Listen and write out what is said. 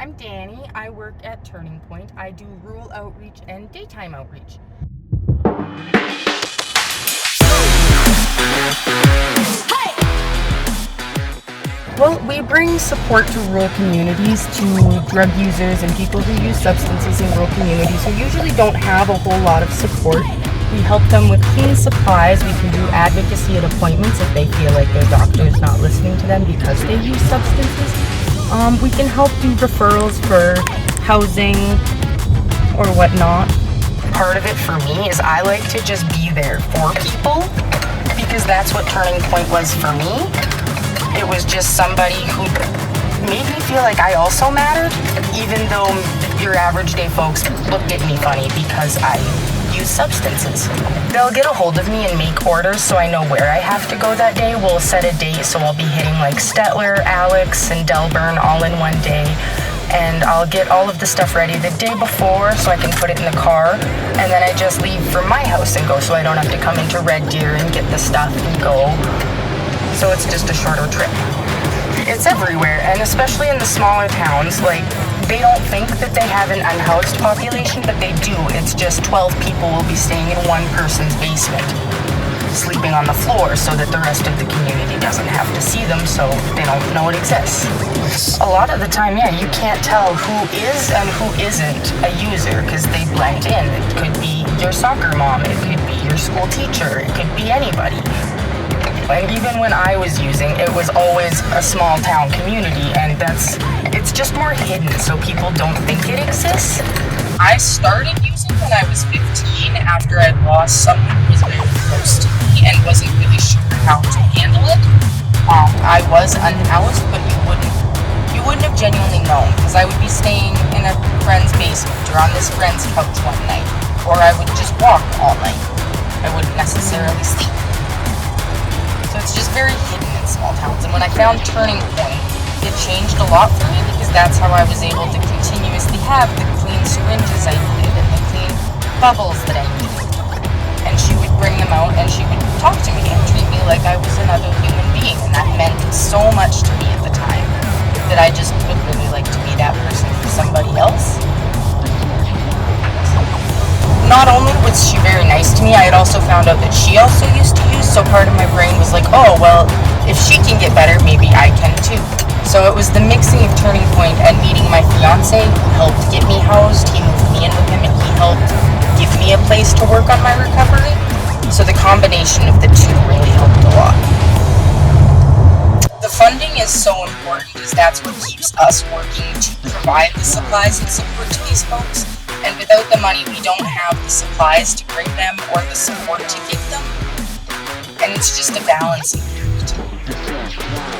I'm Dani. I work at Turning Point. I do rural outreach and daytime outreach. Well, we bring support to rural communities, to drug users and people who use substances in rural communities who usually don't have a whole lot of support. We help them with clean supplies. We can do advocacy at appointments if they feel like their doctor is not listening to them because they use substances. We can help do referrals for housing or whatnot. Part of it for me is I like to just be there for people because that's what Turning Point was for me. It was just somebody who made me feel like I also mattered, even though your average day folks looked at me funny because I use substances. They'll get a hold of me and make orders so I know where I have to go that day. We'll set a date, so I'll be hitting like Stettler, Alex, and Delburn all in one day. And I'll get all of the stuff ready the day before so I can put it in the car. And then I just leave from my house and go so I don't have to come into Red Deer and get the stuff and go. So it's just a shorter trip. It's everywhere, and especially in the smaller towns, like, they don't think that they have an unhoused population, but they do. It's just 12 people will be staying in one person's basement, sleeping on the floor so that the rest of the community doesn't have to see them, so they don't know it exists. A lot of the time, yeah, you can't tell who is and who isn't a user because they blend in. It could be your soccer mom, it could be your school teacher, it could be anybody. And even when I was using, it was always a small town community, and it's just more hidden so people don't think it exists. I started using when I was 15 after I'd lost someone who was very close to me and wasn't really sure how to handle it. I was unhoused, but you wouldn't have genuinely known because I would be staying in a friend's basement or on this friend's couch one night, or I would just walk all night. I wouldn't necessarily sleep. So it's just very hidden in small towns. And when I found Turning Point, it changed a lot for me because that's how I was able to continuously have the clean syringes I needed and the clean bubbles that I needed. And she would bring them out and she would talk to me and treat me like I was another human being. And that meant so much to me at the time that I just would really like to be that person for somebody else. Not only was she very nice to me, I had also found out that she also used to use, so part of my brain was like, oh, well, if she can get better, maybe I can too. So it was the mixing of Turning Point and meeting my fiance who helped get me housed. He moved me in with him and he helped give me a place to work on my recovery. So the combination of the two really helped a lot. The funding is so important because that's what keeps us working to provide the supplies and support to these folks. And without the money, we don't have the supplies to bring them or the support to give them. And it's just a balancing act.